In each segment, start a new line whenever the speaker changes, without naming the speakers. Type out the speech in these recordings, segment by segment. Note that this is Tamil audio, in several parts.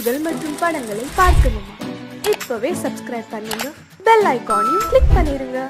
செய்திகள் மற்றும் படங்களை பார்க்கணுமா? இப்பவே சப்ஸ்கிரைப் பண்ணுங்க, பெல் ஐகானையும் கிளிக் பண்ணிருங்க.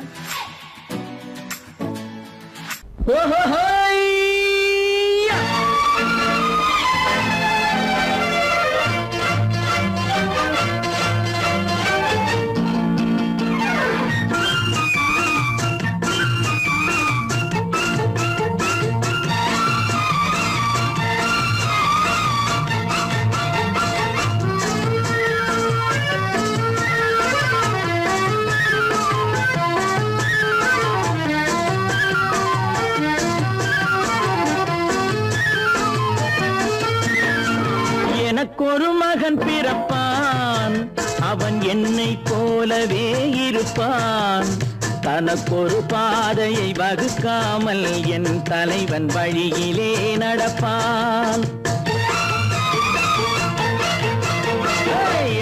எனக்கொரு மகன் பிறப்பான், அவன் என்னை போலவே இருப்பான். தனக்கொரு பாதையை வகுக்காமல் என் தலைவன் வழியிலே நடப்பான்.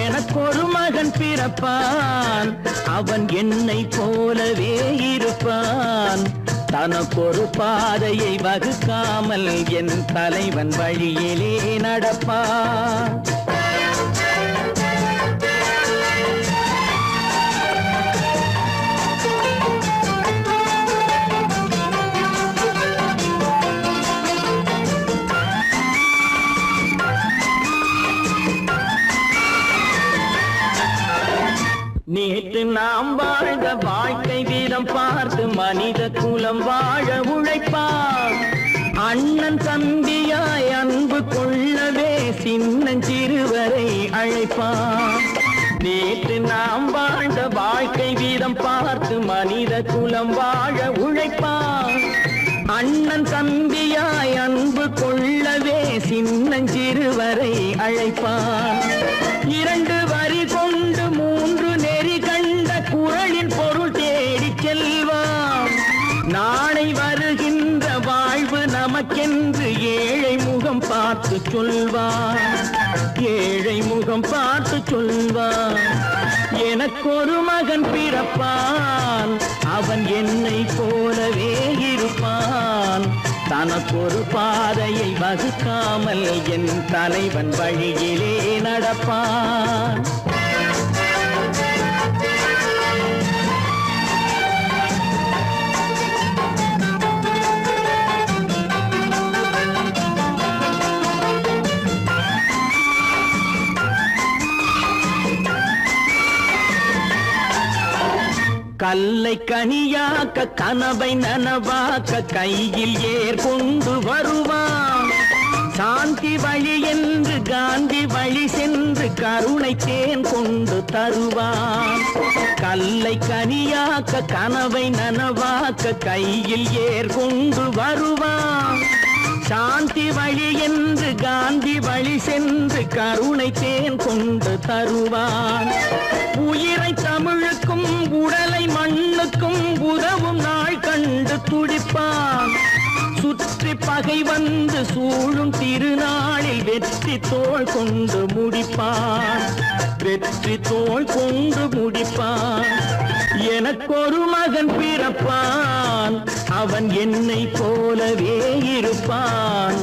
எனக்கொரு மகன் பிறப்பான், அவன் என்னை போலவே இருப்பான். தனக்கொரு பாதையை வகுக்காமல் என் தலைவன் வழியிலே நடப்பான். நேற்று நாம் வாழ்ந்த வாழ்க்கை வீதம் பார்த்து மனித குலம் வாழ உழைப்பார். அண்ணன் தம்பியாய் அன்பு கொள்ளவே சின்னஞ்சிறுவரை அழைப்பார். நேற்று நாம் வாழ்ந்த வாழ்க்கை வீதம் பார்த்து மனித குலம் வாழ உழைப்பார். அண்ணன் தம்பியாய் அன்பு கொள்ளவே சின்னஞ்சிறுவரை அழைப்பார். இரண்டு வரி கொண்டு மூன்று நெறி கண்ட குறளின் பொருள் தேடி செல்வான். நாளை வருகின்ற வாழ்வு நமக்கென்று ஏழை முகம் பார்த்து சொல்வான். ஏழை முகம் பார்த்து சொல்வான். எனக்கொரு மகன் பிறப்பான், அவன் என்னை போலவே இருப்பான். தனக்கொரு பாதையை வகுக்காமல் என் தலைவன் வழியிலே நடப்பான். கல்லை கனியாக்க கனவை நனவாக்க கையில் ஏர் கொண்டு வருவான். சாந்தி வழி என்று காந்தி வழி சென்று கருணை தேன் கொண்டு தருவான். கல்லை கனியாக்க கனவை நனவாக்க கையில் ஏர் கொண்டு வருவான். சாந்தி வழி என்று காந்தி வழி சென்று கருணை தேன் கொண்டு தருவான். உயிரை தமிழுக்கும் உடலை மண்ணுக்கும் உதவும் நாள் கண்டு துடிப்பான். சுற்றி பகை வந்து சூழும் திருநாளில் வெற்றி தோள் கொண்டு முடிப்பான். வெற்றி தோள் கொண்டு முடிப்பான். எனக்கொரு மகன் பிறப்பான், அவன் என்னை போலவே இருப்பான்.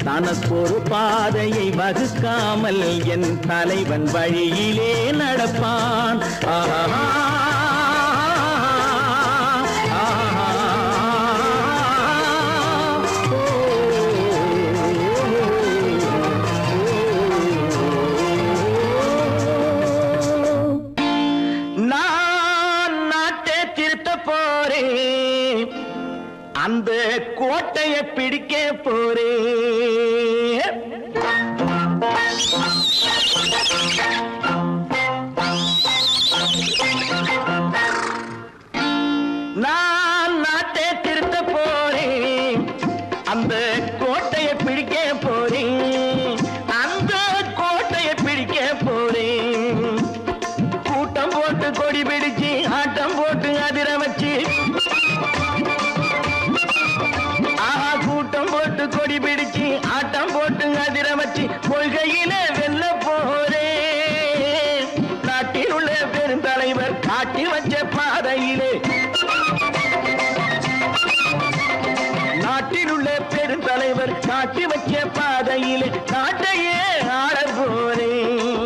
தனக்கொரு பாதையை வகுக்காமல் என் தலைவன் வழியிலே நடப்பான். ஆஹா அந்த கோட்டையை பிடிக்க போறேன். நான் நாட்டை திருத்த போறேன். அந்த கோட்டையை பிடிக்க போறேன். அந்த கோட்டையை பிடிக்க போறேன். கூட்டம் போட்டு கொடி பிடிச்சு ஆட்டம் போட்டு அதிர வச்சு, கூட்டம் போட்டு கொடி பிடிச்சு ஆட்டம் போட்டு அதிர வச்சு கொள்கையில வெல்ல போறேன். நாட்டில் உள்ள பெருந்தலைவர் காட்டி வச்ச பாதையிலே, நாட்டில் உள்ள பெருந்தலைவர் காட்டி வச்ச பாதையிலே நாட்டையே ஆள போறேன்.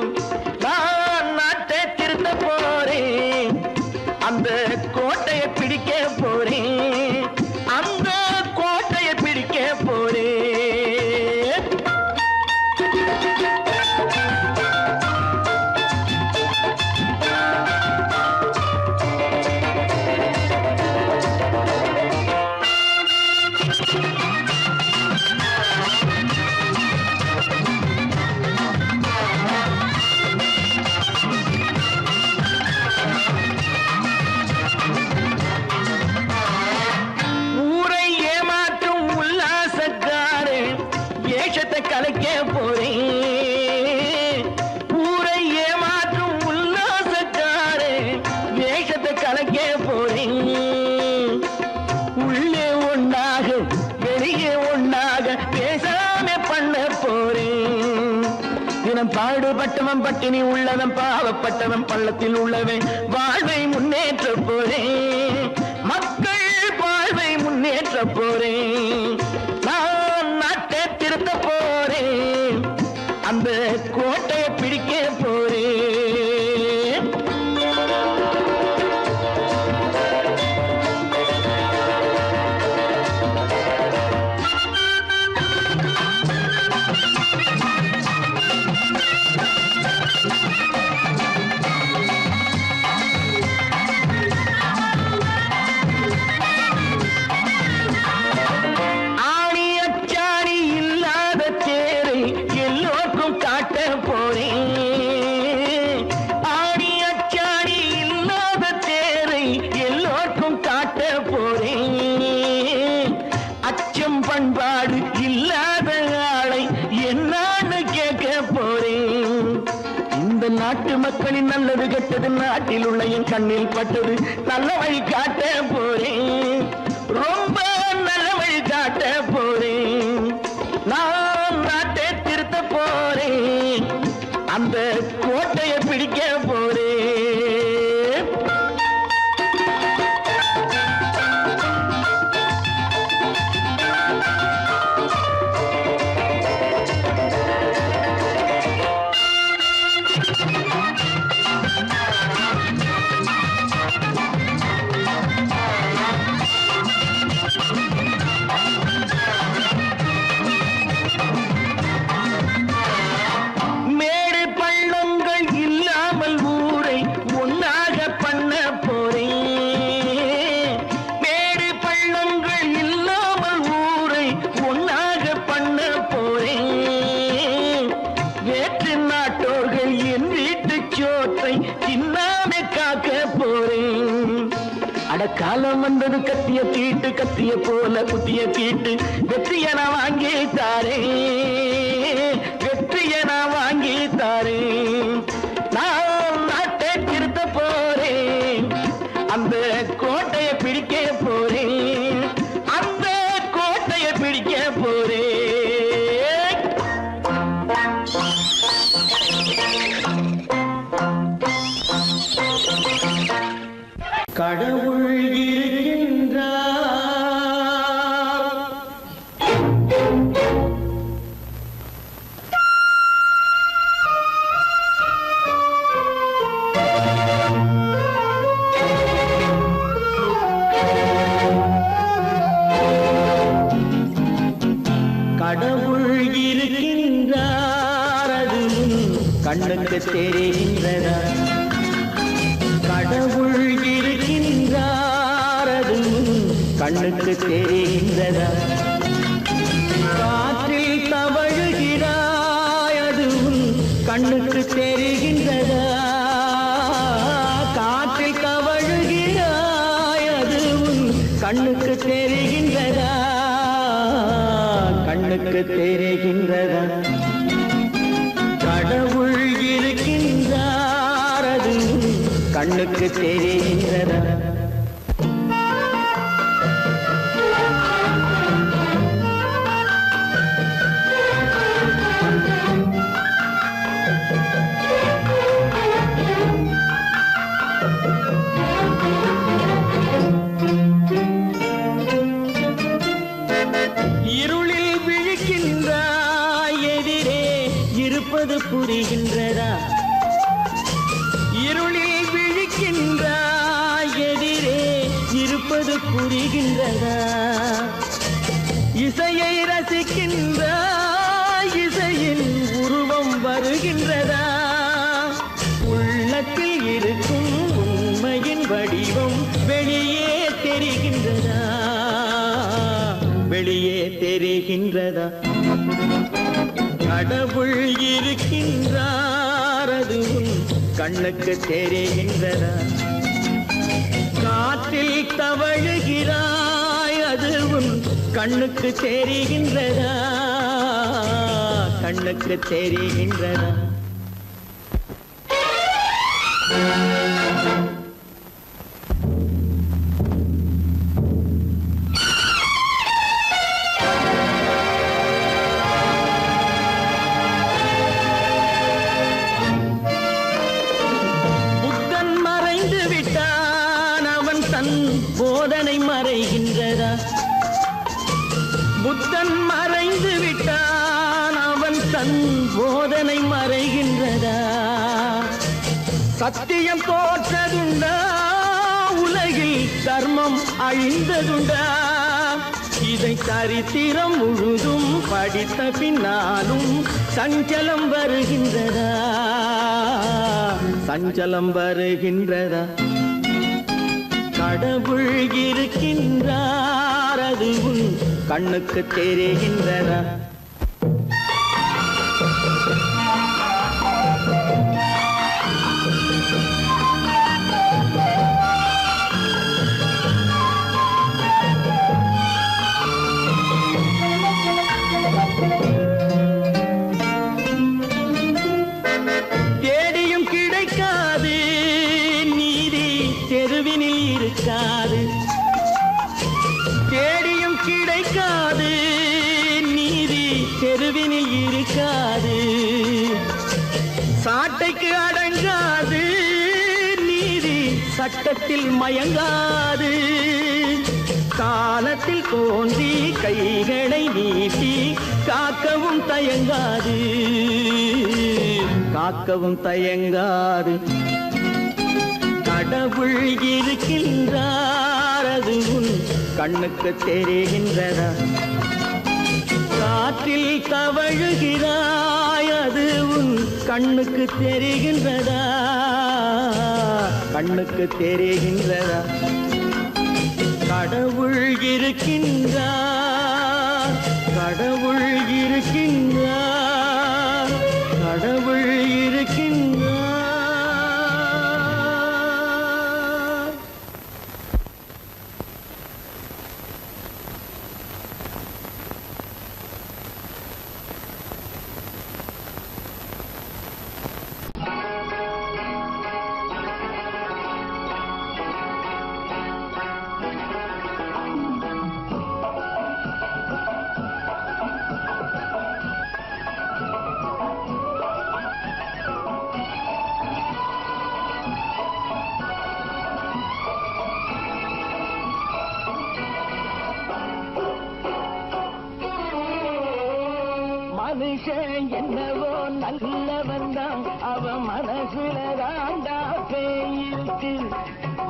பாடுபட்டவன் பட்டினி உள்ளவன் பாவப்பட்டவன் பள்ளத்தில் உள்ளவன் வாழ்வை முன்னேற்ற போறேன், மக்கள் வாழ்வை முன்னேற்ற போறேன், நான் நாட்டை திருத்த போறேன், அந்த கோட்டையை பிடிக்க போறேன். பண்பாடு இல்லாத ஆளை என்னான்னு கேட்க போறேன். இந்த நாட்டு மக்களின் நல்லது கெட்டது நாட்டில் உள்ள என் கண்ணில் பட்டது நல்ல வழி காட்ட போறேன், ரொம்ப நல்ல வழி காட்ட போறேன், நான் நாட்டை திருத்த போறேன், அந்த கோட்டையை பிடிக்க போறேன். காலம் வந்தது கத்திய தீட்டு, கத்திய போல குத்திய தீட்டு, வெற்றிய நான் வாங்கி தாரே, வெற்றிய நான் வாங்கி தாரே, நான் நாட்டை திருத்த போறேன், அந்த கோட்டையை பிடிக்க போறேன், அந்த கோட்டையை பிடிக்க போறேன். கடவுள் இருக்கின்றார், கடவுள் இருக்கின்றார், அது கண்ணுக்கு தெரிகின்றதா? கடவுள் இருக்கின்றார், அது கண்ணுக்கு தெரிகின்றதா? காற்றில் தவழுகிறாய், அது கண்ணுக்கு தெரிகின்றதா? காற்றில் தவழுகிறாய், அது கண்ணுக்கு தெரிகின்றதா? கண்ணுக்கு தெரிகின்றதா? கடவுள் இருக்கின்றார், அது கண்ணுக்கு தெரிகின்றதா? இருளில் விழிக்கின்றாய், எதிரே இருப்பது புரிகின்றதா? இருளில் விழிக்கின்றாய், எதிரே இருப்பது புரிகின்றதா? இசையை ரசிக்கின்றாய், இசையின் உருவம் வருகின்றதா? உள்ளத்தில் இருக்கும் உண்மையின் வடிவம் வெளியே தெரிகின்றதா? வெளியே தெரிகின்றதா? கடவுள் இருக்கின்றார், அது கண்ணுக்கு தெரிகின்றதா? காற்றில் தவழுகிறாய், அது கண்ணுக்கு தெரிகின்றதா? கண்ணுக்கு தெரிகின்றதா? தண்டனை மறைகின்றதா? சத்தியம் தோற்றதுண்டா? உலகில் தர்மம் அழிந்ததுண்டா? இதை சரித்திரம் முழுதும் படித்த பின்னாலும் சஞ்சலம் வருகின்றதா? சஞ்சலம் வருகின்றதா? கடவுள் இருக்கின்றார், அது உன் கண்ணுக்கு தெரிகின்றதா? தேடியும் கிடைக்காது நீதி தெருவினில் இருக்காது. தேடியும் கிடைக்காது நீதி தெருவினில் இருக்காது. சாட்டைக்கு அடங்காது நீதி சட்டத்தில் மயங்காது. காலத்தில் தோன்றி கைகளை நீட்டி காக்கவும் தயங்காது. காக்கவும் தயங்காது. கடவுள் இருக்கின்றார், அது உன் கண்ணுக்கு தெரிகின்றதா? காற்றில் தவழுகிறாய், அது உன் கண்ணுக்கு தெரிகின்றதா? கண்ணுக்கு தெரிகின்றதா? கடவுள் இருக்கின்றார், கடவுள் இருக்கின்றார், கடவுள் இருக்கின்றார். மனுஷன் என்னவோ நல்லவன் தான், அவன் மனசுல தாண்டா பேயிருக்கு.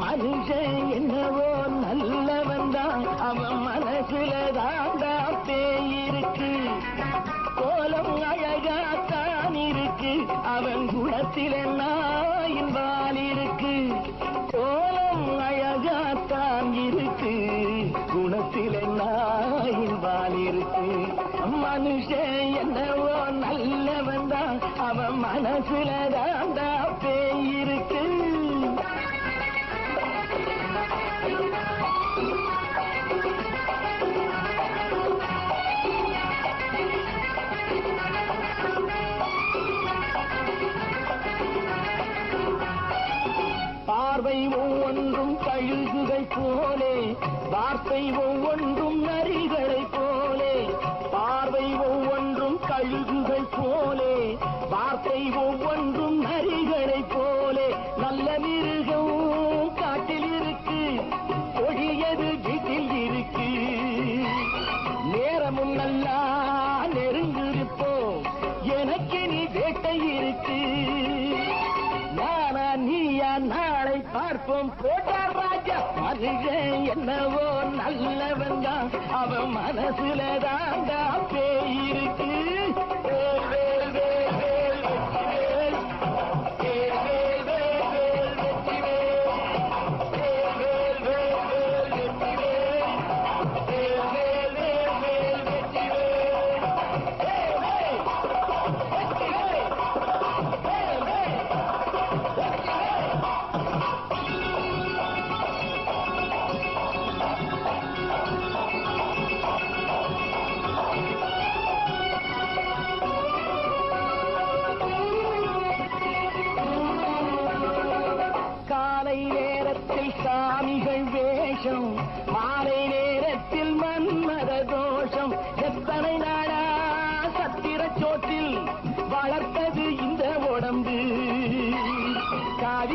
மனுஷன் என்னவோ நல்லவன் தான், அவன் மனசுல தாண்டா பேயிருக்கு. கோலம் அழகாத்தான் இருக்கு, அவன் குணத்தில நாயின் வால் இருக்கு. கோலம் அழகாத்தான் இருக்கு, குணத்தில நாயின் வால் இருக்கு. மனுஷன் என்னவோ நல்லவன் தான், அவன் மனசுல தாண்டா பேயிருக்கு. பார்வை ஒவ்வொன்றும் கழுகுகை போலே, வார்த்தை ஒவ்வொன்றும் நரிகளை போலே. பார்வை ஒவ்வொன்றும் கழுகுகை போலே, வார்த்தை ஒவ்வொன்றும் நரிகளை போலே. நல்ல மிருகம் காட்டில் இருக்கு, கொடியது வீட்டில் இருக்கு. நேரமும் நல்லா நெருங்கிருப்போம், எனக்கு நீ வேட்டை இருக்கு. நானா நீயா நாளை பார்ப்போம், போட்டார் ராஜா. மனுஷன் என்னவோ நல்லவன் தான், அவன் மனசுல தாண்டா பேயிருக்கு. வேல் வேல் வேல் வேல் வெற்றி வேல், வேல் வேல் வேல் வேல் வெற்றி வேல், வேல் வேல் வேல் வேல் வெற்றி வேல், வேல் வேல் வேல் வேல் வெற்றி வேல், வேல் வேல் வெற்றி வேல், வேல் வேல் வெற்றி வேல்.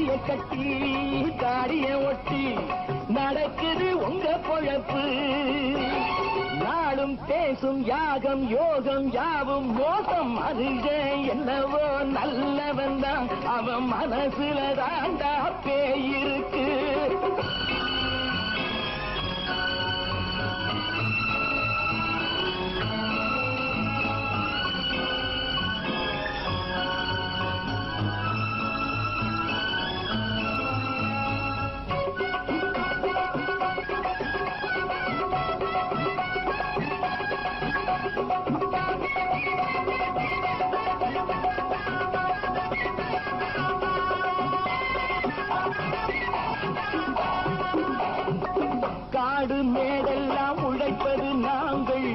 வேட்டிய கட்டி தாடிய ஒட்டி நடக்குது உங்க பொழப்பு. நாளும் பேசும் யாகம் யோகம் யாவும் மோசம். மனுஷன் என்னவோ நல்லவன் தான், அவன் மனசுல தாண்டா பேயிருக்கு. காடு மேடெல்லாம் உழைப்பது நாங்கள்,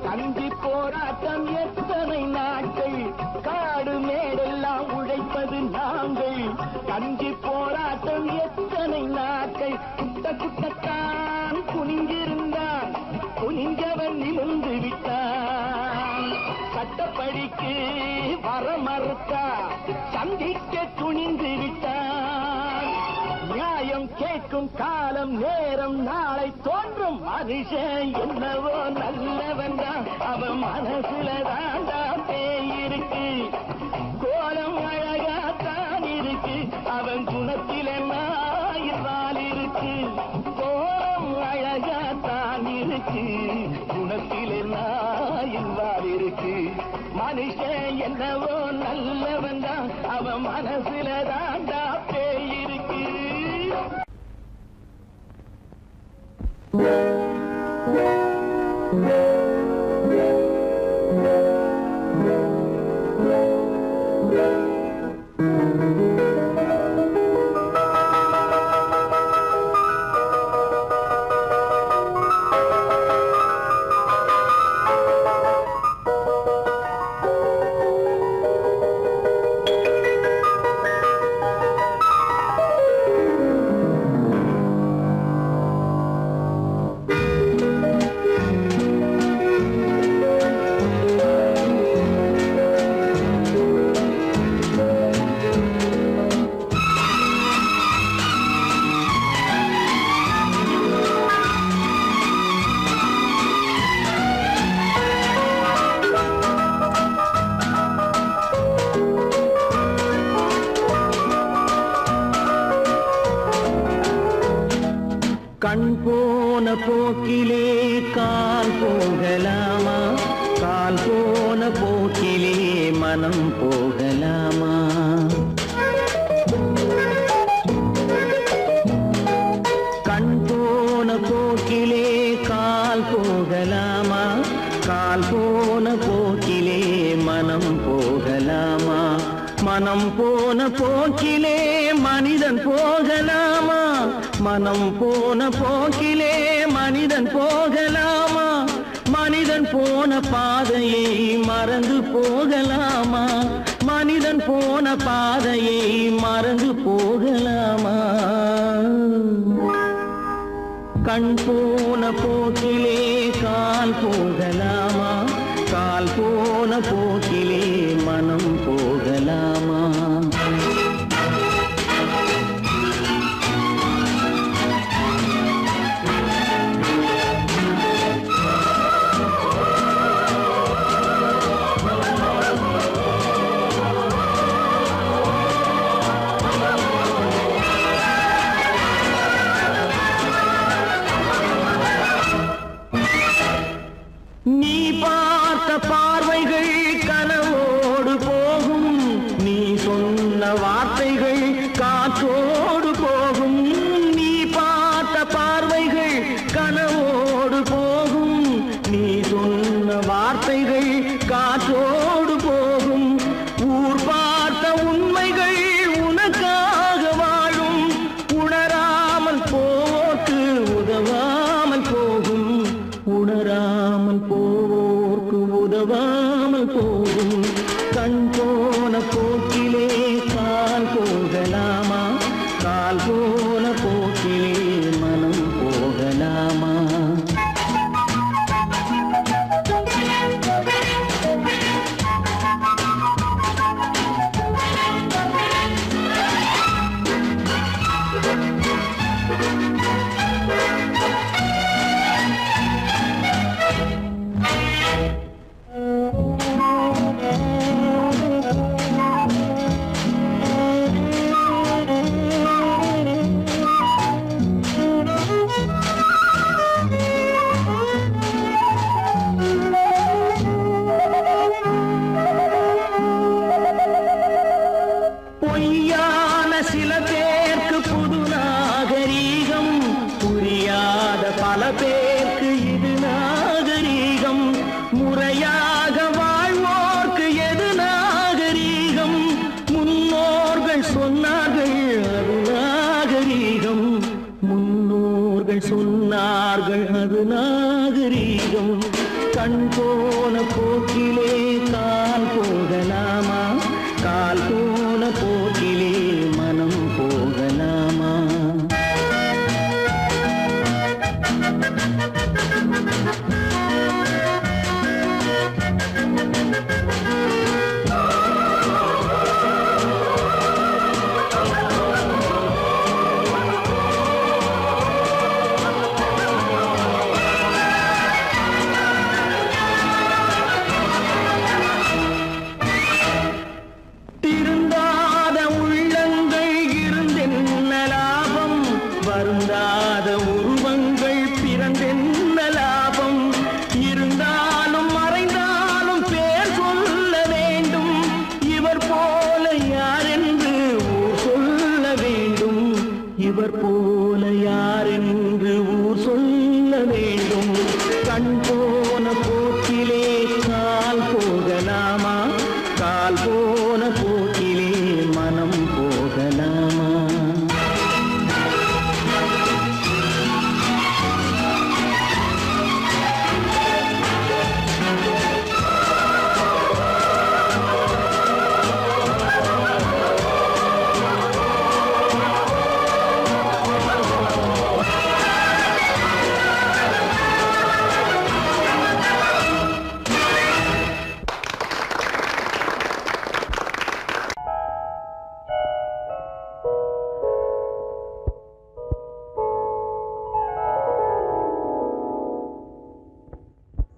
கஞ்சி போராட்டம் எத்தனை நாட்கள். காடு மேடெல்லாம் உழைப்பது நாங்கள், கஞ்சி போராட்டம் எத்தனை நாட்கள். குட்ட குட்டத்தான் குனிஞ்சிருந்தான், குனிஞ்சவன் நிமிர்ந்து விட்டான். சட்டப்படிக்கு வர மறுத்தா, சந்திக்க துணிந்து விட்டான். நியாயம் கேட்கும் காலம் நேரம் நாளை தோன்றும். மனுஷன் என்னவோ நல்லவன் தான், அவன் மனசுல தாண்டா பேயிருக்கு. கோலம் அழகாத்தான் இருக்கு, அவன் குணத்தில நாயிரால் இருக்கு. கோலம் அழகாத்தான் இருக்கு, குணத்தில நாயிரால் இருக்கு. மனுஷன் என்னவோ நல்லவன் தான், அவன் மனசுல தாண்டா பேயிருக்கு.
கண் போன போக்கிலே கால் போகலாமா, கால் போன போக்கிலே மனம் போகலாமா. கண் போன போக்கிலே கால் போகலாமா, கால் போன போக்கிலே மனம் போகலாமா. மனம் போன போக்கிலே மனிதன் போகலாமா, மனம் போன போக்கிலே மனிதன் போகலாமா. மனிதன் போன பாதையை மறந்து போகலாமா, மனிதன் போன பாதையை மறந்து போகலாமா. கண் போன போக்கிலே கால் போகலாமா, கால் போன போக்கிலே மனம் போகலாமா. நீ பார்த்த பார்வைகள் கனவோடு போகும், நீ சொன்ன வார்த்தைகள் காற்றோடு போகும். நீ பார்த்த பார்வைகள் கனவோடு போகும், நீ சொன்ன வார்த்தைகள் காற்றோடு போகும். ஊர் பார்த்த உண்மைகள் உனக்காக வாழும், உணராமல் போக்கு உதவாமல் போகும், உணராமல் போவோர்க்கு உதவாமல் போகும். கண் போன போக்கிலே கால் போகலாமா, கால் போன போக்கிலே மனம் போகலாமா. சொன்னார்கள் அது நாகரீகம், முன்னோர்கள் சொன்னார்கள் அது நாகரீகம். கண் போன போக்கிலே கால் போகலாமா, கால் போன போக்கிலே மனம் போகலாமா? திருந்தாத உள்ளங்கள் இருந்தென்ன லாபம், வருந்தாத உருவங்கள் பிறந்தென்ன லாபம்? இருந்தாலும் மறைந்தாலும் பேர் சொல்ல வேண்டும், இவர் போல யாரென்று ஊர் சொல்ல வேண்டும், இவர் போல யாரென்று ஊர் சொல்ல வேண்டும். கண் போன போக்கிலே கால் போகலாமா, கால் போன போக்கிலே மனம் போகலாமா?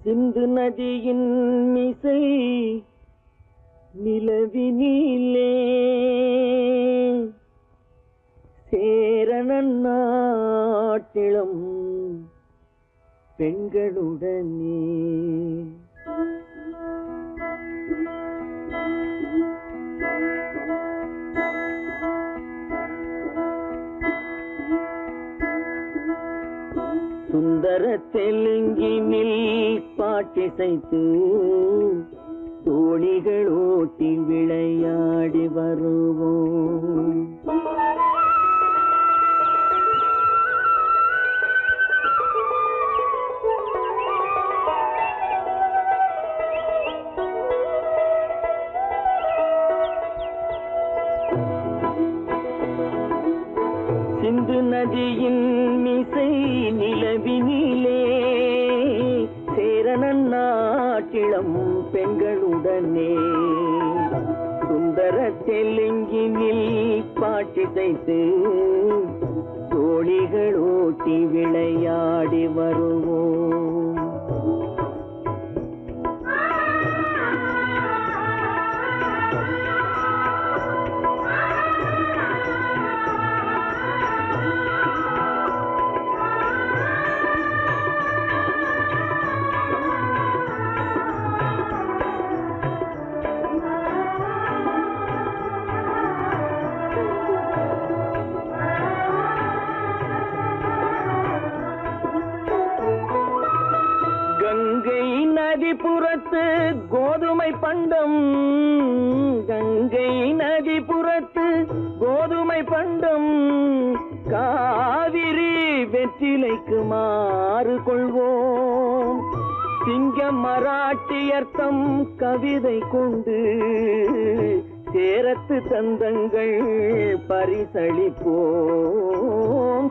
சிந்து நதியின் மிசை நிலவினிலே சேரணன் நாட்டிளம் பெண்களுடனே சுந்தர தெலுங்கினில் பாட்டிசைத்து தோணிகள் ஓட்டி விளையாடி வருவோம். சிந்து நதியின் மிசை நிலவினிலே சேரணன் நாட்டிளம் பெண்களுடனே சுந்தர தெலுங்கினில் பாட்டிசைத்து தோணிகள் ஓட்டி விளையாடி வருவோம். கங்கை நதிபுறத்து கோதுமை பண்டம், கங்கை நதிபுறத்து கோதுமை பண்டம், காவிரி வெற்றிலைக்கு மாறு கொள்வோம். சிங்க மராட்டியர்த்தம் கவிதை கொண்டு சேரத்து தந்தங்கள் பரிசளிப்போம்.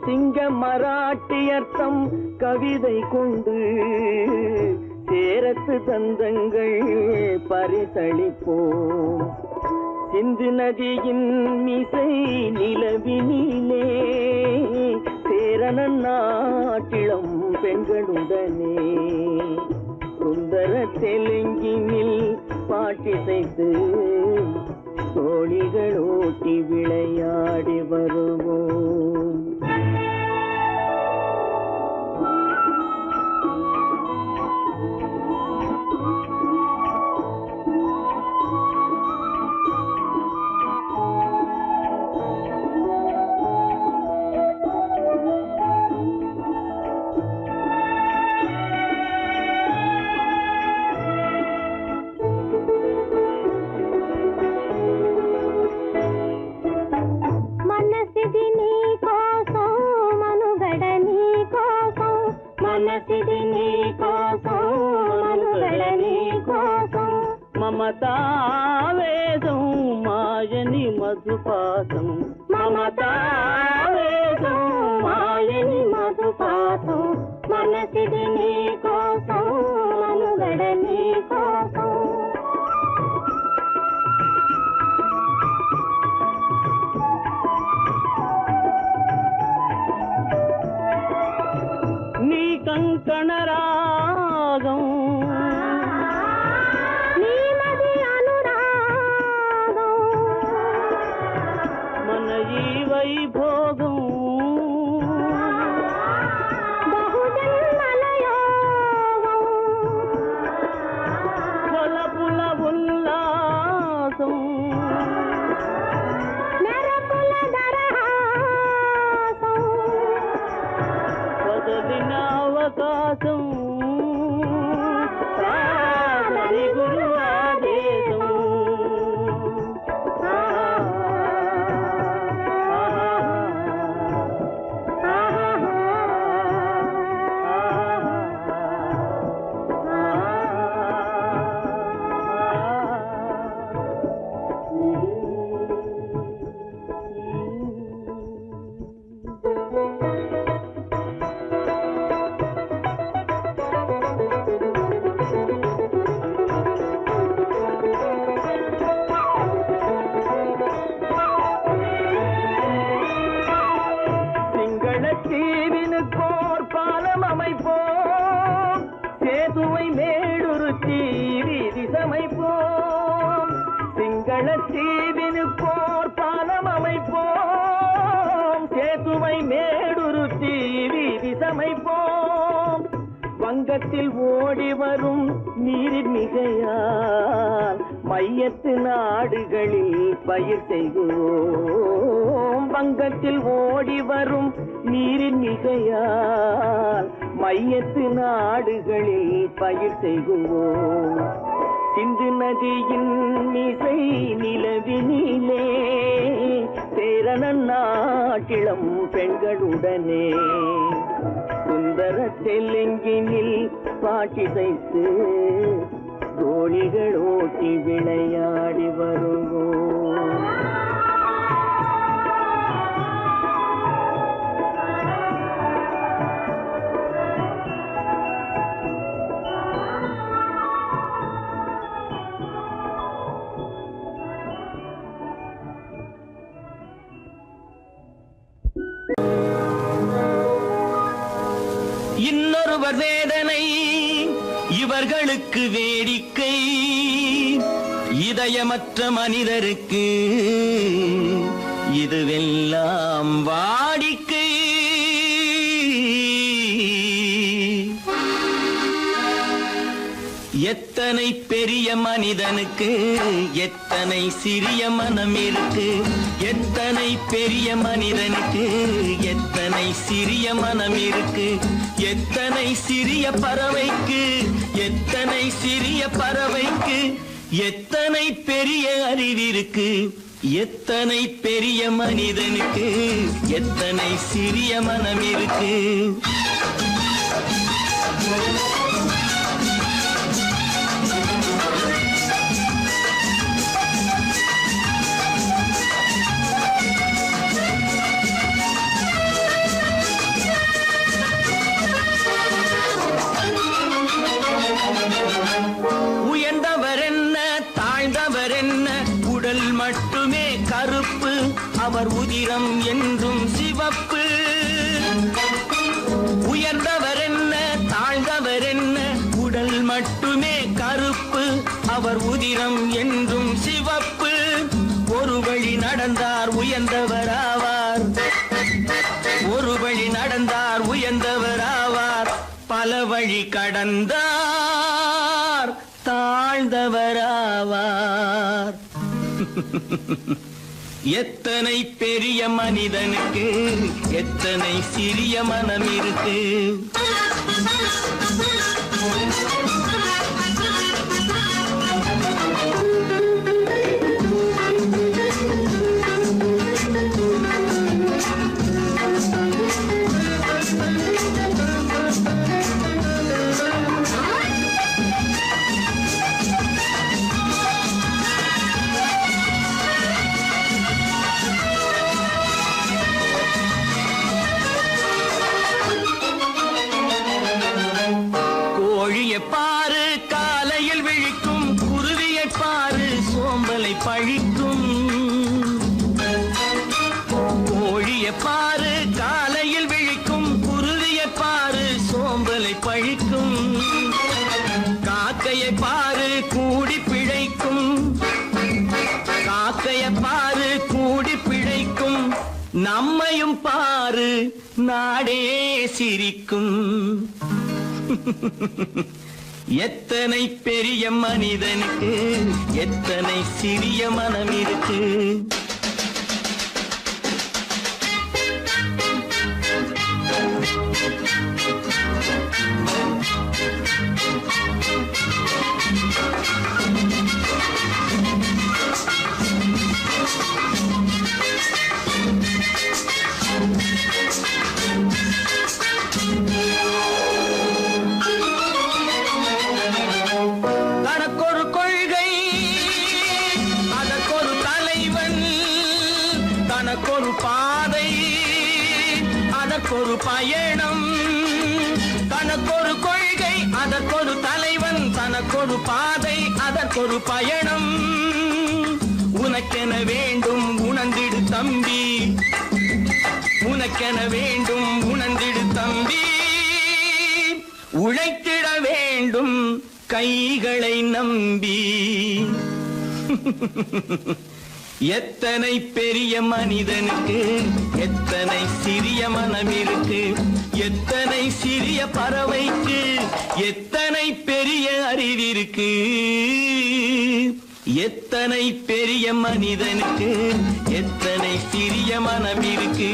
சிங்க மராட்டியர்த்தம் கவிதை கொண்டு சேரத்து தந்தங்கள் பரிசளிப்போம். சிந்து நதியின் மிசை நிலவினிலே சேரணன் நாட்டிளம் பெண்களுடனே சுந்தர தெலுங்கினில் பாட்டிசைத்து தோணிகள் ஓட்டி விளையாடி வருவோம். మమతావేదం మాయని మధుపాసం మమతావేదం మాయని మధుపాసం మనసిది నీ కోసం మనుగడ నీ కోసం నీ కంకణ రాగం నీలది అనురాగం మన ఈ వైభోగం బహుజన్మల యోగం కొలపుల ఉల్లాసం మెరపుల దరహాసం వదలిన అవకాశం సాగని గురు ఆదేశం தீவினுக்கோர் பாலம் அமைப்போம் சேதுவை மேடுருத்தி வீதி சமைப்போம் சிங்கள தீவினுக்கோர் பாலம் அமைப்போம் சேதுவை மேடுருத்தி வீதி சமைப்போம் வங்கத்தில் ஓடி வரும் நீரின் மிகையால் மையத்து நாடுகளில் பயிர் செய்கிறோம் வங்கத்தில் ஓடி வரும் நீரின் மிகையால் மையத்து நாடுகளில் பயிர் செய்கிறோம் சிந்து நதியின் மிசை நிலவினிலே சேரண நாட்டிளம் பெண்களுடனே சுந்தர தெலுங்கினில் பாட்டிசைத்து தோணிகள் ஓட்டி விளையாடி வருவோம் இன்னொருவர் வேதனை இவர்களுக்கு வேடிக்கை இதயமற்ற மனிதருக்கு இதுவெல்லாம் வாடிக்கை எத்தனை பெரிய மனிதனுக்கு எத்தனை சிறிய மனம் இருக்கு எத்தனை பெரிய மனிதனுக்கு எத்தனை சிறிய மனம் இருக்கு எத்தனை சிறிய பறவைக்கு எத்தனை சிறிய பறவைக்கு எத்தனை பெரிய அறிவிருக்கு எத்தனை பெரிய மனிதனுக்கு எத்தனை சிறிய மனம் இருக்கு உயர்ந்தவர் என்ன தாழ்ந்தவர் என்ன உடல் மட்டுமே கருப்பு அவர் உதிரம் என்றும் சிவப்பு உயர்ந்தவர் என்ன தாழ்ந்தவர் என்ன உடல் மட்டுமே கருப்பு அவர் உதிரம் என்றும் சிவப்பு ஒரு வழி நடந்தார் உயர்ந்தவராவார் ஒரு வழி நடந்தார் உயர்ந்தவராவார் பல வழி கடந்தார் தாழ்ந்தவராவார் எத்தனை பெரிய மனிதனுக்கு எத்தனை சிறிய மனம் இருக்கு நம்மையும் பாரு நாடே சிரிக்கும். எத்தனை பெரிய மனிதனுக்கு எத்தனை சிறிய மனம் இருக்கு. தனக்கொரு கொள்கை அதற்கொரு தலைவன், தனக்கொரு பாதை அதற்கொரு பயணம். தனக்கொரு கொள்கை அதற்கொரு தலைவன், தனக்கொரு பாதை அதற்கொரு பயணம். உனக்கென வேண்டும் உணர்ந்திடு தம்பி, உனக்கென வேண்டும் உணர்ந்திடு தம்பி. உழைத்திட வேண்டும் கைகளை நம்பி. எத்தனை பெரிய மனிதனுக்கு எத்தனை சிறிய மனம் இருக்கு. எத்தனை சிறிய பறவைக்கு எத்தனை பெரிய அறிவிருக்கு. எத்தனை பெரிய மனிதனுக்கு எத்தனை சிறிய மனம் இருக்கு.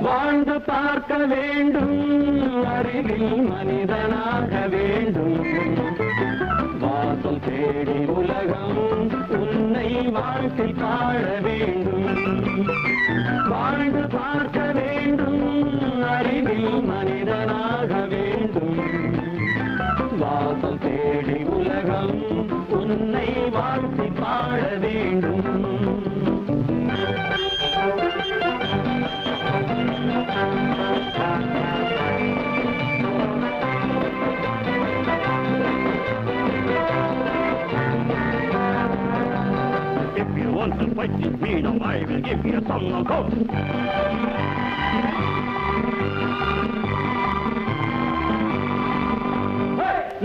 வாழ்ந்து பார்க்க வேண்டும், அறிவில் மனிதனாக வேண்டும். வாசம் தேடி உலகம் உன்னை வாழ்க்கை பாட வேண்டும். வாழ்ந்து பார்க்க வேண்டும், அறிவில் மனிதனாக வேண்டும். வாசம் தேடி உலகம் உன்னை வாழ்க்கை பாட வேண்டும். If you want to fight this freedom, I will give you a song of hope.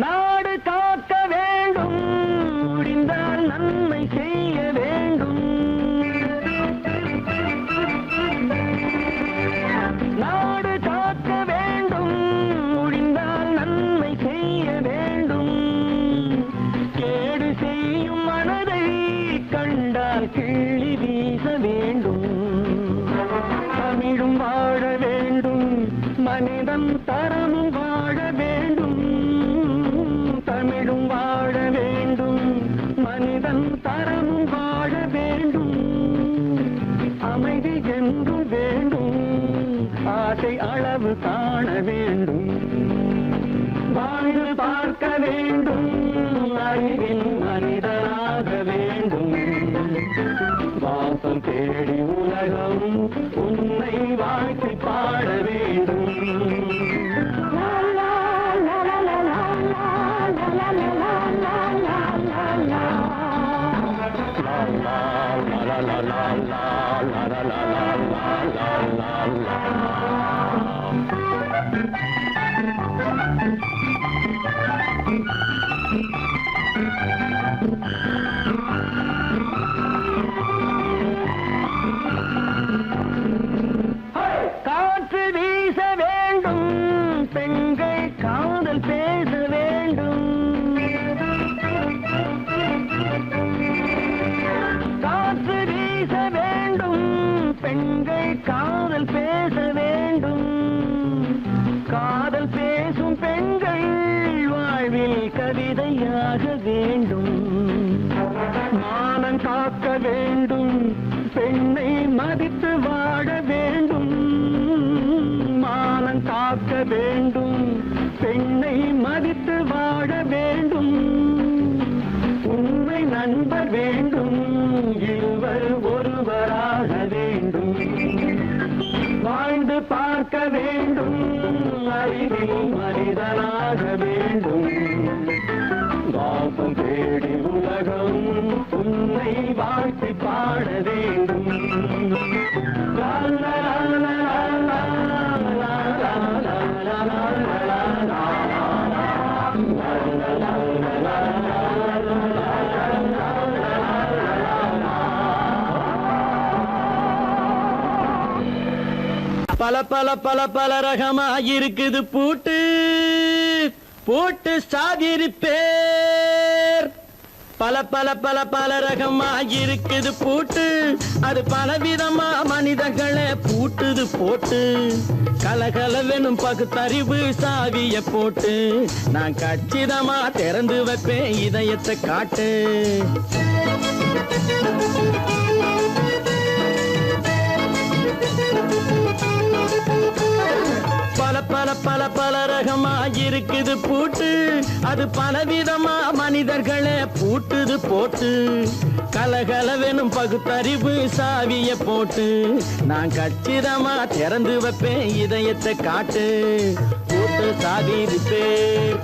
நாடு காக்க வேண்டும், முடிந்தால் நன்மை செய்ய வேண்டும். நாடு காக்க வேண்டும், முடிந்தால் நன்மை செய்ய வேண்டும். கேடு செய்யும் மனதை கண்டால் கிள்ளி வீச வேண்டும். தமிழும் வாழ வேண்டும், மனிதன் தரமும் வாழ வேண்டும். தமிழும் வாழ வேண்டும், மனிதன் தரமும் வாழ வேண்டும். அமைதி என்று வேண்டும், ஆசை அளவு காண வேண்டும். வாழ்ந்து பார்க்க வேண்டும், அறிவில் மனிதனாக வேண்டும். வாசம் தேடி உலகம் உன்னை வாழ்க்கை பாட வேண்டும். காற்று வீச வேண்டும், பெண்கள் காதல் பேச வேண்டும். காற்று வீச வேண்டும், பெண்கள் காதல் பேச வேண்டும். காதல் பேசும் பெண்கள் வாழ்வில் கவிதையாக வேண்டும். மானம் காக்க வேண்டும், பெண்ணை மதித்து வாழ வேண்டும். மானம் காக்க வேண்டும், பெண்ணை மதித்து வாழ வேண்டும். உண்மை நண்பர் வேண்டும், இருவர் ஒருவராக வேண்டும். வாழ்ந்து பார்க்க வேண்டும், அறிவில் மனிதனாக வேண்டும். வாசம் தேடி உலகம் உன்னை வாழ்த்தி பாட வேண்டும். லா, லா, லா, லா, லா, லா, லா, லா, லா, லா, லா.
பல பல பல பல ரகமா இருக்குது பூட்டு பூட்டு சாதிரி பேர். பல பல பல பல ரகமா இருக்குது பூட்டு, அது பலவிதமா மனிதர்களை பூட்டுது போட்டு. கலகலவெனும் பகுத்தறிவு சாவிய போட்டு, நான் கச்சிதமா திறந்து வைப்பேன் இதயத்தை காட்டு. பல பல பல பல ரகமா இருக்குது பூட்டு, அது பலவிதமா மனிதர்களை பூட்டுது போட்டு. கலகலவெனும் பகுத்தறிவு சாவிய போட்டு, நான் கச்சிதமா திறந்து வைப்பேன் இதயத்தை காட்டு. பூட்டு சாதிரி பேர்.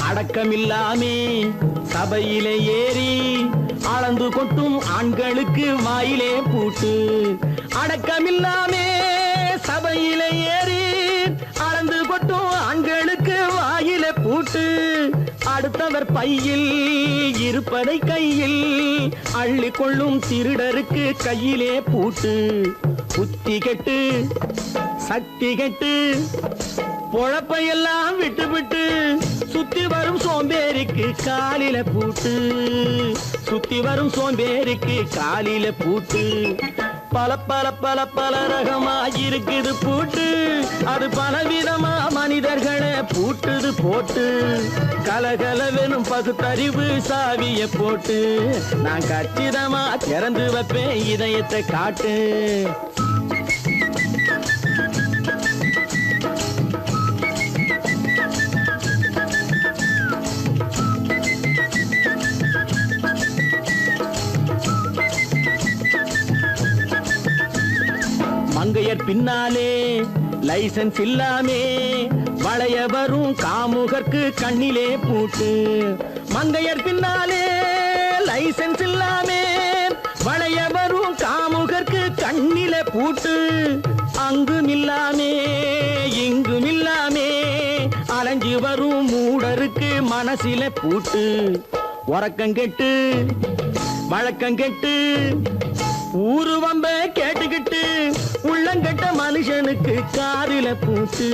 அடக்கமில்லாமே சபையிலே ஏறி அளந்து கொட்டும் ஆண்களுக்கு வாயிலே பூட்டு. அடக்கமில்லாமே சபையிலே ஏறி அளந்து கொட்டும் ஆண்களுக்கு வாயிலே பூட்டு. அடுத்தவர் பையில் இருப்பதை கையில் அள்ளி கொள்ளும் திருடருக்கு கையிலே பூட்டு. புத்தி கெட்டு சக்தி கெட்டு பொழப்பையெல்லாம் விட்டு விட்டு சுத்தி வரும் சோம்பேறிக்கு காலில பூட்டு. சுத்தி வரும் சோம்பேறிக்கு காலில பூட்டு. பல பல பல பல ரகமா இருக்குது பூட்டு, அது பலவிதமா மனிதர்களை பூட்டுது போட்டு. கலகலவெனும் பகுத்தறிவு சாவிய போட்டு, நான் கச்சிதமா திறந்து வைப்பேன் இதயத்தை காட்டு. மங்கையர் பின்னாலே லைசன்ஸ் இல்லாமே வளைய வரும் காமுகர்க்கு கண்ணிலே பூட்டு. மங்கையர் பின்னாலே லைசன்ஸ் இல்லாமே வளைய வரும் காமுகர்க்கு கண்ணிலே பூட்டு. அங்கும் இல்லாமே இங்கும் இல்லாமே அலைஞ்சு வரும் மூடருக்கு மனசில பூட்டு. உறக்கங்கெட்டு வழக்கங்கெட்டு ஊரு வம்ப கேட்டுக்கிட்டு உள்ளங்கட்ட மனுஷனுக்கு காதில பூட்டு.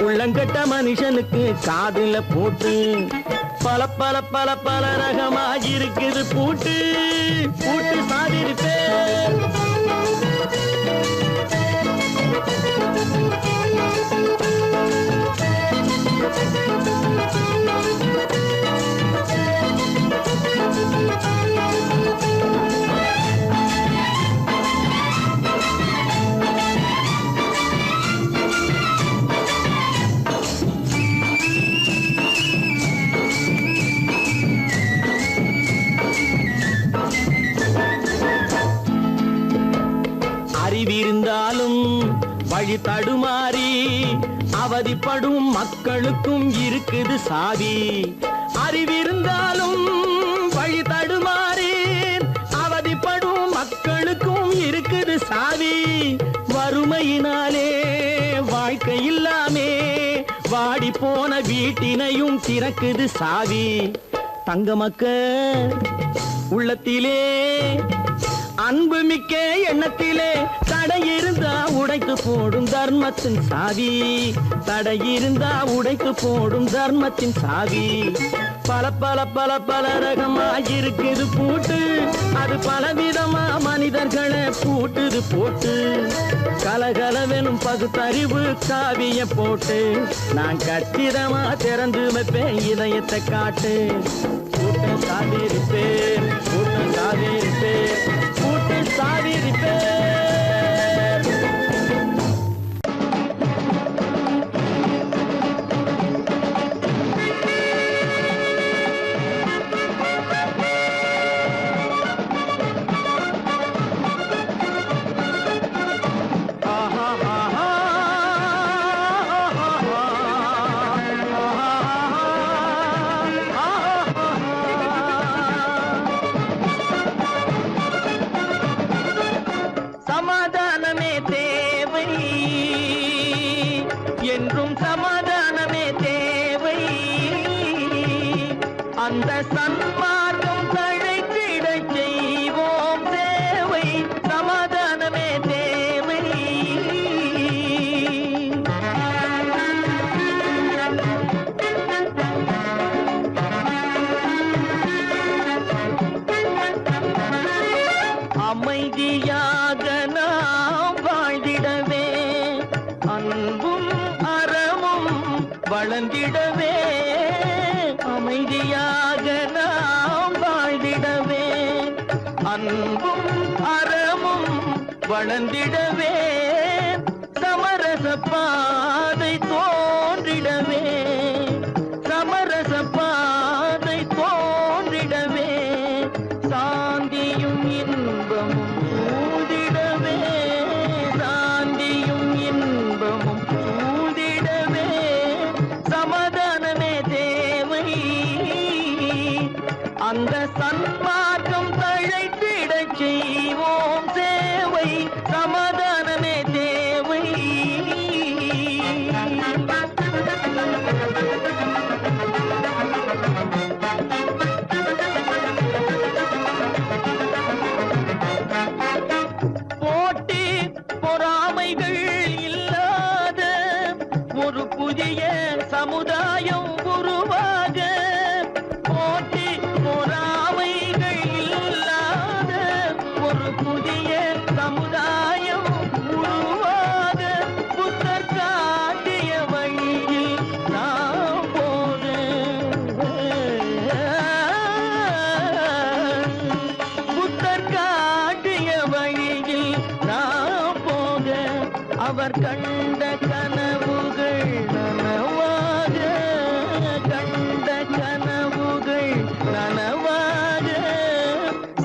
உள்ளங்கட்ட மனுஷனுக்கு காதில பூட்டு. பல பல பல பல ரகமா இருக்குது பூட்டு. பூட்டு சாதிரி பேர். அறிவிருந்தாலும் வழி தடுமாறி அவதிப்படும் மக்களுக்கும் இருக்குது சாவி. அறிவிருந்தாலும் வழி தடுமாறி அவதிப்படும் மக்களுக்கும் இருக்குது சாவி. வறுமையினாலே வாழ்க்கை இல்லாமே வாடி போன வீட்டினையும் திறக்குது சாவி. தங்க மக்க உள்ளத்திலே அன்பு மிக்க எண்ணத்திலே தடை இருந்தா உடைத்து போடும் தர்மத்தின் சாவி. தடை இருந்தா உடைத்து போடும் தர்மத்தின் சாவி. பல பல பல பல ரகமா இருக்குது பூட்டு, அது பலவிதமா மனிதர்களை பூட்டுது போட்டு. கலகலவெனும் பகுத்தறிவு காவிய போட்டு, நான் கச்சிதமா திறந்து வைப்பேன் இதயத்தை காட்டு. கூட்டம் சாவிரிப்பேன், கூட்டம் சாவிரிப்பேன், கூட்டம் சாவிரிப்பேன். சமாதானமே தேவை, என்றும் சமாதானமே தேவை. அந்த சன்மார்க்கம் தழைத்திடச் செய்வோம் சேவை. சமாதானமே தேவை. அமைதியாக நாம் வாழ்ந்திடவே, அன்பும் அறமும் வளர்ந்திடவே. அமைதியாக நாம் வாழ்ந்திடவே, அன்பும் அறமும் வளர்ந்திடவே. சமரச பாதை தோன்றிடவே, சமரச பாதை தோன்றிடவே. சாந்தியும் இன்பமும் சூழ்ந்திடவே, சாந்தியும் இன்பமும் சூழ்ந்திடவே. சமாதானமே தேவை, அந்த சன்மார்க்கம் தழைத்திடச் செய்வோம் சேவை. சமாதானமே தேவை. போட்டி பொறாமைகள் இல்லாத ஒரு புதிய சமுதாயம் உருவாக. போட்டி பொறாமைகள் இல்லாத ஒரு புதிய சமுதாயம் உருவாக. புத்தர் காட்டிய வழியில் நாம் போக, புத்தர் காட்டிய வழியில் நாம் போக. அவர் கண்ட கனவுகள் நனவாக, கண்ட கனவுகள் நனவாக.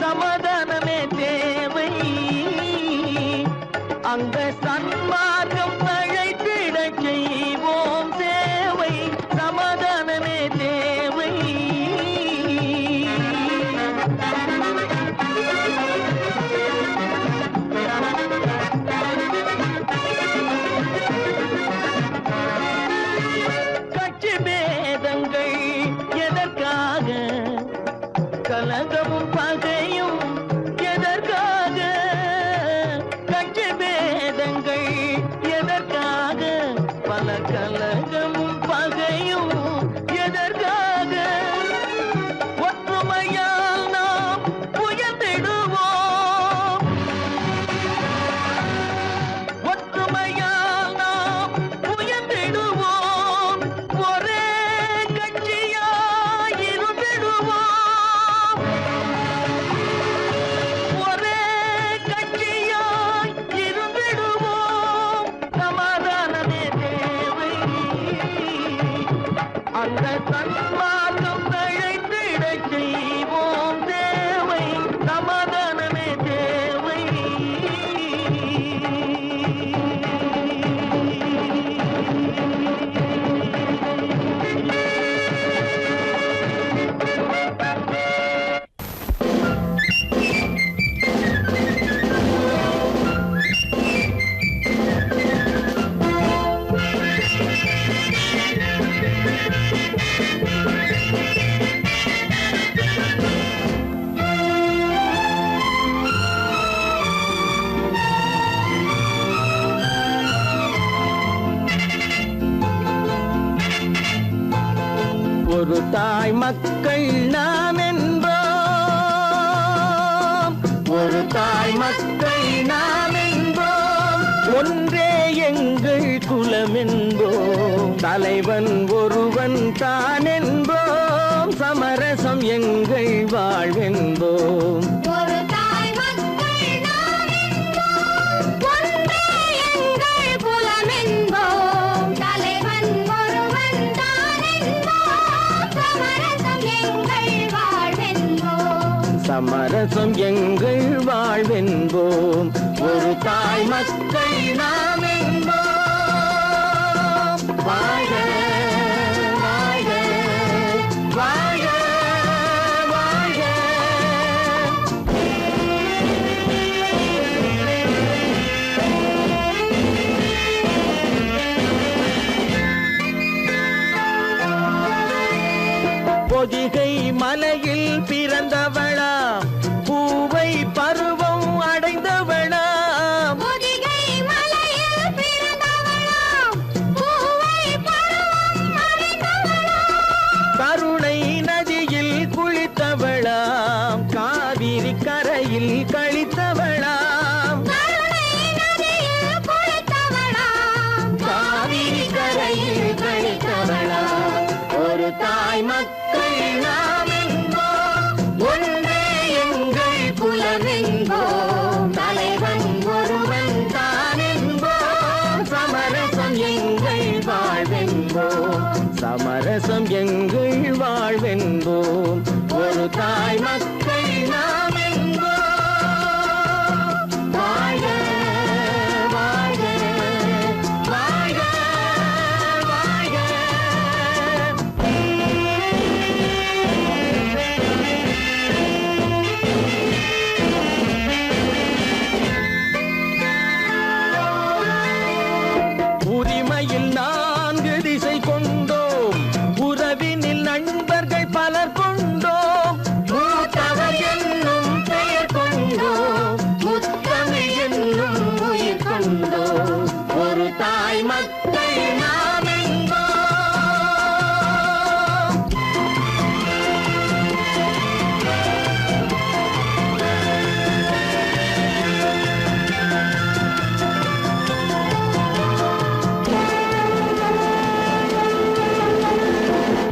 சமாதானமே தேவை, அந்த சன்மார்க்கம் தழைத்திடச் செய்வோம் சேவை. சமாதானமே தேவை. கட்சி பேதங்கள் எதற்காக, கலகமும் பகையும் எதற்காக. கட்சி பேதங்கள் எதற்காக, பல கலகமும் பகையும் எதற்காக. ஒற்றுமையால் நாம் உயர்ந்திடுவோம், ஒற்றுமையால் நாம் உயர்ந்திடுவோம். ஒரே கட்சியாய் இருந்திடுவோம், ஒரே கட்சியாய் இருந்திடுவோம். சமாதானமே தேவை, அந்த சன்மார்க்கம் தழைத்திடச் செய்வோம் தேவை. சமாதானமே தேவை. ஒரு தாய் மக்கள் நாம் என்போம், ஒரு தாய் மக்கள் நாம் என்போம், ஒன்றே எங்கள் குலம் என்போம், தலைவன் ஒருவன் தான் என்போம், சமரசம் எங்கள் வாழ்வென்போம்.
ஒரு தாய் மக்கள் நாம் என்போம், ஒன்றே எங்கள் குலம் என்போம், தலைவன் ஒருவன் தான் என்போம், சமரசம் எங்கள் வாழ்வென்போம்.
சமரசம் எங்கள் வாழ்வென்போம். ஒரு தாய் மக்கள் நாம் என்போம். வாழ்க வாழ்க வாழ்க வாழ்க. பொதிகை மலையில் பிறந்தவளா, பூவை பருவம் அடைந்தவளா,
பொதிகை மலையில் பிறந்தவளாம், பூவை பருவம் அடைந்தவளாம்,
கருணை நதியில் குளித்தவளாம், காவிரி கரையில் கழித்தவளாம்,
கருணை நதியில் குளித்தவளாம்,
காவிரி கரையில் கழித்தவளாம். ஒரு தாய் மக்கள் நாம் என்போம், ஒன்றே எங்கள் குலம் என்போம், தலைவன் ஒருவன் தான் என்போம், சமரசம் எங்கள் வாழ்வென்போம், சமரசம் எங்கள் வாழ்வென்போம். ஒரு தாய் மக்கள் நாம் என்போம். வாழ்க வாழ்க வாழ்க வாழ்க. உரிமையில் 4 திசை கொண்டோம், உறவினில் நண்பர்கள் பலர் கொண்டோம், மூத்தவர் என்னும் பெயர் கொண்டோம், முத்தமிழ் என்னும் உயிர் கொண்டோம். ஒரு தாய் மக்கள் நாம் என்போம்.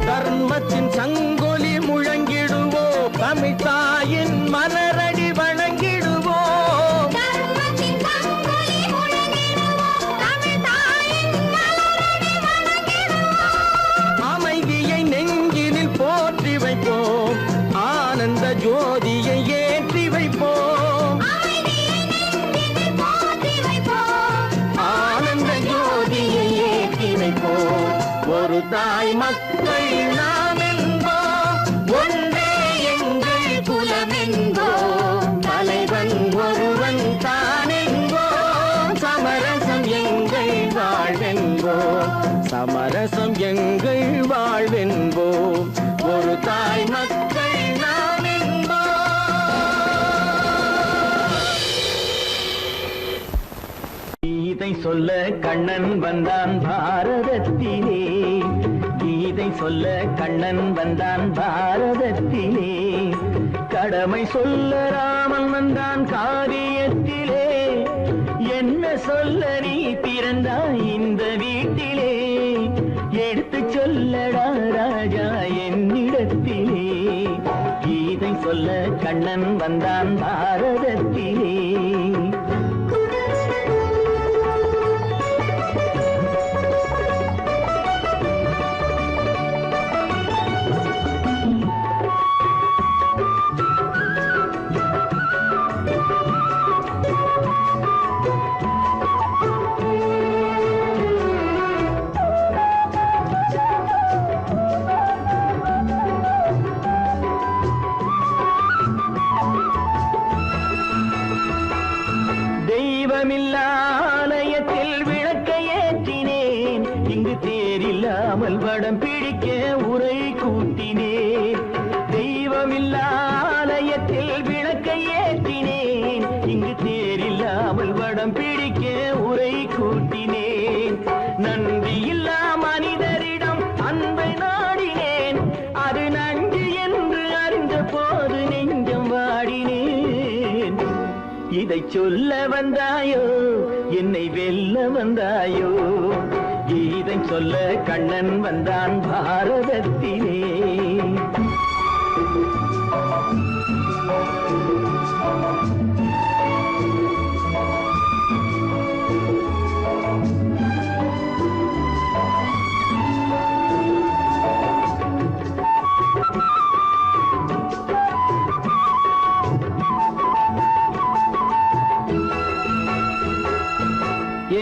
தர்மத்தின் சங்கொலி முழங்கிடுவோம், தமிழ் தாயின் மலரடி வணங்கிடுவோம்,
தர்மத்தின் சங்கொலி முழங்கிடுவோம், தமிழ் தாயின் மலரடி வணங்கிடுவோம்,
அமைதியை நெஞ்சினில் போற்றி வைப்போம், ஆனந்த ஜோதியை ஏற்றி வைப்போம்,
அமைதியை நெஞ்சினில் போற்றி வைப்போம்,
ஆனந்த ஜோதியை ஏற்றி வைப்போம். ஒரு தாய் மக்கள் நாம் என்போம், ஒன்றே எங்கள் குலம் என்போம், தலைவன் ஒருவன் தான் என்போம், சமரசம் எங்கள் வாழ்வென்போம், சமரசம் எங்கள் வாழ்வென்போம். ஒரு தாய் மக்கள் நாம் என்போம். கீதை சொல்ல கண்ணன் வந்தான் பாரதத்திலே, கீதை சொல்ல கண்ணன் வந்தான் பாரதத்திலே, கடமை சொல்ல ராமன் வந்தான் காரியத்திலே, என்ன சொல்ல நீ பிறந்தாய் இந்த வீட்டிலே, எடுத்து சொல்லடா ராஜா என்னிடத்திலே, கீதை சொல்ல கண்ணன் வந்தான் பாரதத்திலே. அது நஞ்சு என்று அறிந்த போது நெஞ்சம் வாடினேன். இதை சொல்ல வந்தாயோ என்னை வெல்ல வந்தாயோ? இதை சொல்ல கண்ணன் வந்தான் பாரதத்திலே.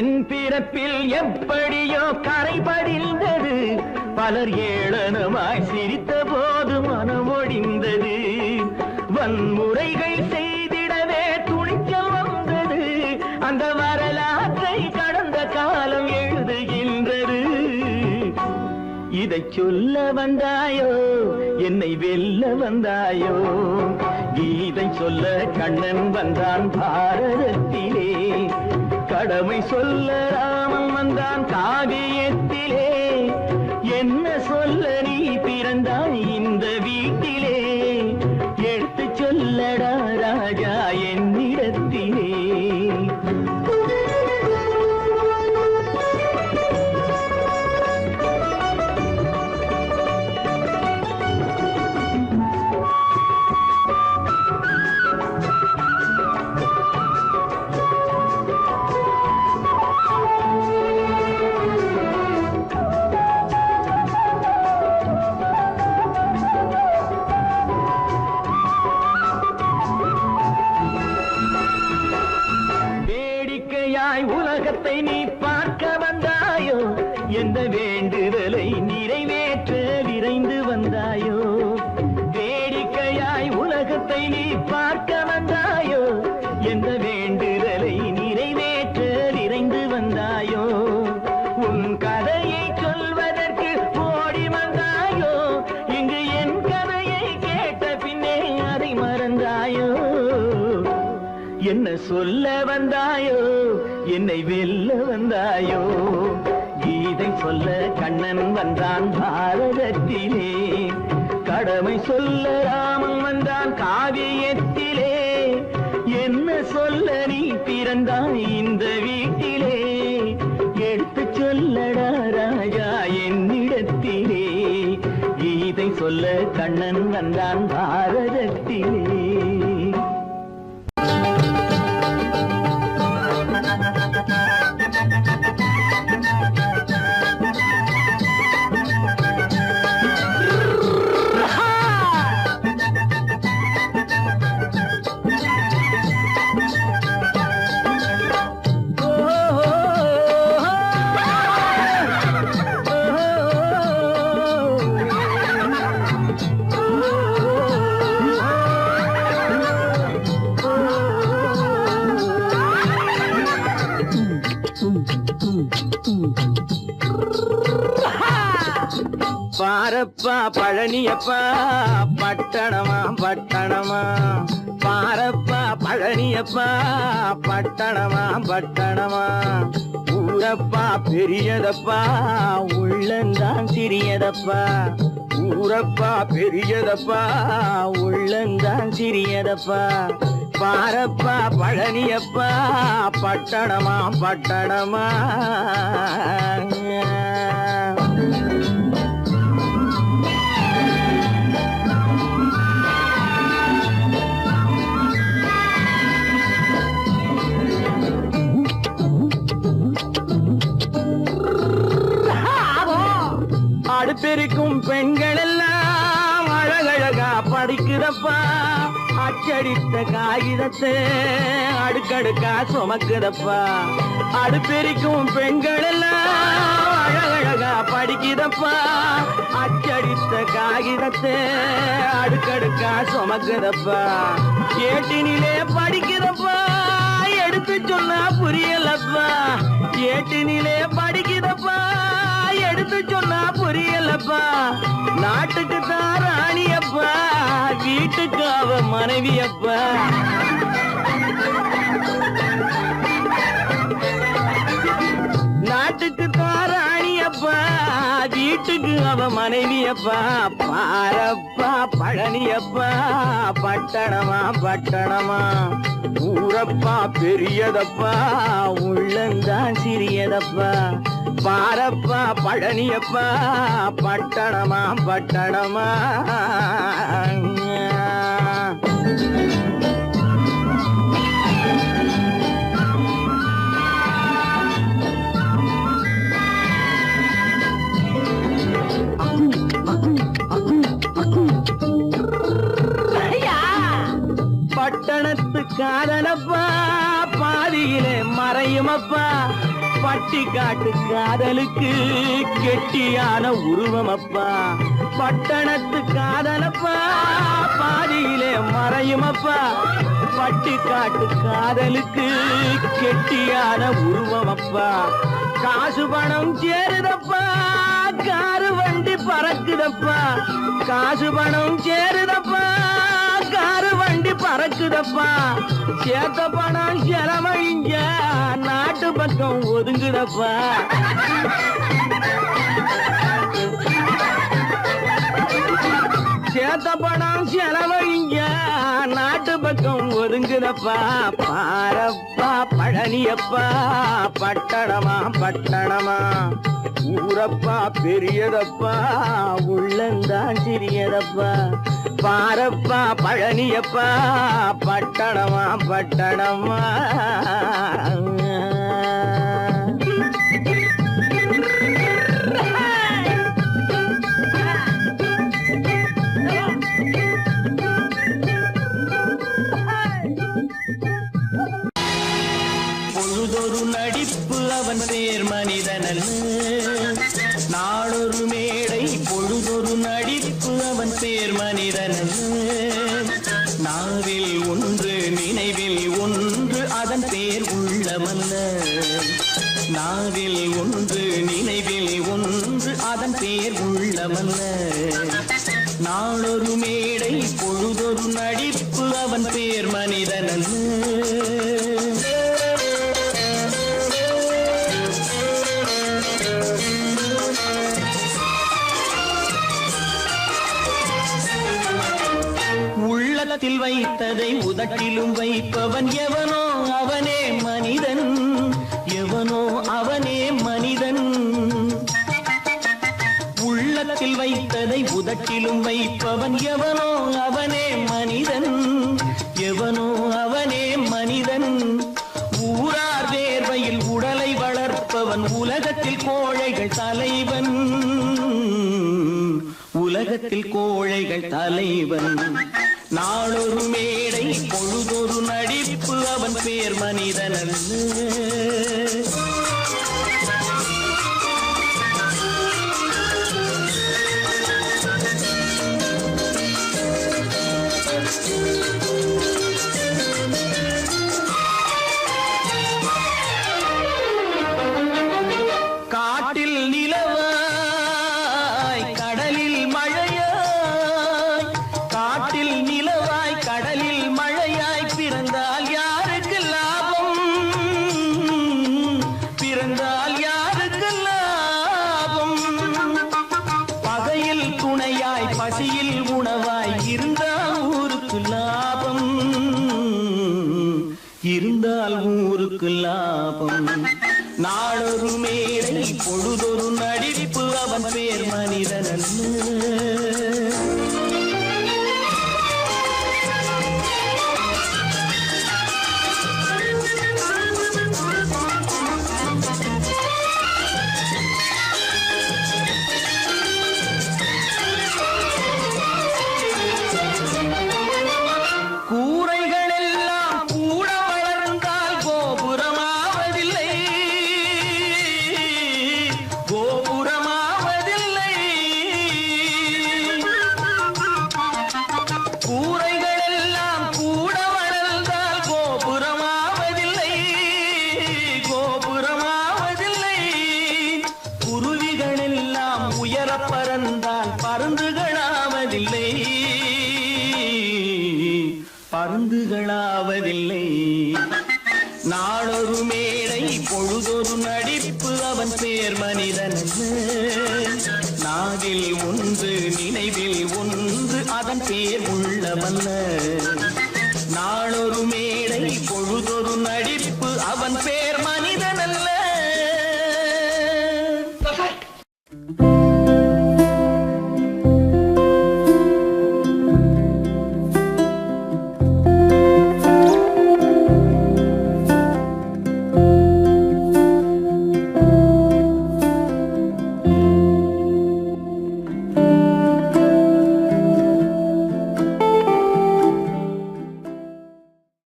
என் பிறப்பில் எப்படியோ கரை படிந்தது, பலர் ஏளனமாய் சிரித்த போது மனம் ஒடிந்தது. வன்முறைகள் செய்திடவே துணிச்சல் வந்தது, அந்த வரலாற்றை கடந்த காலம் எழுதுகின்றது. இதை சொல்ல வந்தாயோ என்னை வெல்ல வந்தாயோ? கீதை சொல்ல கண்ணன் வந்தான் பாரதத்திலே. கடமை சொல்ல ராமன் வந்தான் காவியத்திலே. என்ன சொல்ல நீ பிறந்தாய் இந்த வீட்டிலே? எடுத்து சொல்லடா ராஜா என்னிடத்திலே. உலகத்தை நீ பார்க்க வந்தாயோ? எந்த வேண்டுதலை நிறைவேற்ற விரைந்து வந்தாயோ? வேடிக்கையாய் உலகத்தை நீ பார்க்க வந்தாயோ? எந்த வேண்டுதலை நிறைவேற்ற விரைந்து வந்தாயோ? உன் கதையை சொல்வதற்கு ஓடி வந்தாயோ? இங்கு என் கதையை கேட்ட பின்னே அதை மறந்தாயோ? என்ன சொல்ல வந்தாயோ என்னை வெல்ல வந்தாயோ? கீதை சொல்ல கண்ணன் வந்தான் பாரதத்திலே. கடமை சொல்ல ராமன் வந்தான் காவியத்திலே. என்ன சொல்ல நீ பிறந்தாய் இந்த வீட்டிலே? எடுத்து சொல்லடா ராஜா என்னிடத்திலே. கீதை சொல்ல கண்ணன் வந்தான் பாரதத்திலே. பாரப்பா பழனியப்பா பட்டணமா பட்டணமா. பாரப்பா பழனியப்பா பட்டணமா பட்டணமா. ஊரப்பா பெரியதப்பா உள்ளந்தான் சிறியதப்பா. ஊரப்பா பெரியதப்பா உள்ளந்தான் சிறியதப்பா. பாரப்பா பழனியப்பா பட்டணமா பட்டணமா. அடுப்பெருக்கும் பெண்கள் எல்லாம் அழகழகா படிக்குதப்பா. அச்சடித்த காகிதத்தை அடுக்கடுக்கா சுமக்குதப்பா. அடுப்பெருக்கும் பெண்கள் எல்லாம் அழகழகா படிக்குதப்பா. அச்சடித்த காகிதத்தை அடுக்கடுக்கா சுமக்குதப்பா. ஏட்டினிலே படிக்குதப்பா, எடுத்து சொன்னா புரியலப்பா. ஏட்டினிலே படிக்குதப்பா, எடுத்து சொன்னா புரியலப்பா. நாட்டுக்கு தான் ராணியப்பா, வீட்டுக்கு அவ மனைவியப்பா. நாட்டுக்கு தான் ராணியப்பா, வீட்டு வீட்டுக்கு அவ மனைவியப்பா பாரப்பா பழனியப்பா பட்டணமா பட்டணமா ஊரப்பா பெரியதப்பா உள்ளந்தான் சிறியதப்பா பாரப்பா பழனியப்பா பட்டணமா பட்டணமா பட்டணத்து காதலப்பா பாதியிலே மறையுமப்பா பட்டி காட்டு காதலுக்கு கெட்டியான உருவமப்பா பட்டணத்து காதலப்பா பாதியிலே மறையுமப்பா பட்டி காட்டு காதலுக்கு கெட்டியான உருவமப்பா காசு பணம் சேருதப்பா காரு வண்டி பறக்குதப்பா காசு பணம் சேருதப்பா காரு வண்டி பறக்குதப்பா சேத்த பணம் செலவழிஞ்ச நாட்டு பக்கம் ஒதுங்குதப்பா சேத்த பணம் செலவழிஞ்ச நாட்டு பக்கம் ஒதுங்குதப்பா பாரப்பா பழனியப்பா பட்டணமா பட்டணமா ஊரப்பா பெரியதப்பா உள்ளந்தான் சிறியதப்பா பாரப்பா பழனியப்பா பட்டணமா பட்டணமா
பொழுதொரு நடிப்பு அவன் பேர் மனிதனல்ல நாளொரு மேடை பொழுதொரு நடிப்பு அவன் பேர் மனிதனல்ல நாவில் ஒன்று நினைவில் ஒன்று அதன் பேர் உள்ளமல்ல நாவில் ஒன்று நினைவில் ஒன்று அதன் பேர் உள்ளமல்ல நாளொரு மேடை பொழுதொரு நடிப்பு அவன் பேர் மனிதனல்ல உள்ளத்தில் வைத்ததை உதட்டிலும் வைப்பவன் எவனோ அவனே மனிதன் எவனோ அவனே மனிதன் உள்ளத்தில் வைத்ததை உதட்டிலும் வைப்பவன் எவனோ அவனே மனிதன் எவனோ அவனே மனிதன் ஊரார் வேர்வையில் உடலை வளர்ப்பவன் உலகத்தில் கோழைகள் தலைவன் உலகத்தில் கோழைகள் தலைவன் நாளொரு மேடை பொழுதொரு நடிப்பு அவன் பேர் மனிதனல்ல காட்டில் நிலவாய் கடலில் மழையாய் காட்டில் நிலவாய் கடலில் மழையாய் பிறந்தால் யாருக்கு லாபம் பிறந்தால் யாருக்கு லாபம் பகையில் துணையாய் பசியில் உணவாய் இருந்தால் ஊருக்கு லாபம் இருந்தால் ஊருக்கு லாபம் நாளொரு மேடை பொழுதொரு நடிப்பு அவன் பேர் மனிதனல்ல கூரைகள் எல்லாம் கூட வளர்ந்தால் கோபுரமாவதில்லை கோபுரமாவதில்லை கூரைகள் எல்லாம் கூட வளர்ந்தால் கோபுரமாவதில்லை கோபுரமாவதில்லை குருவிகள் எல்லாம் உயர பறந்தால் பருந்துகளாவதில்லை பருந்துகளாவதில்லை நாளொரு மேடை பொழுதொரு நடிப்பு அவன் பேர் மனிதனல்ல
மன்ன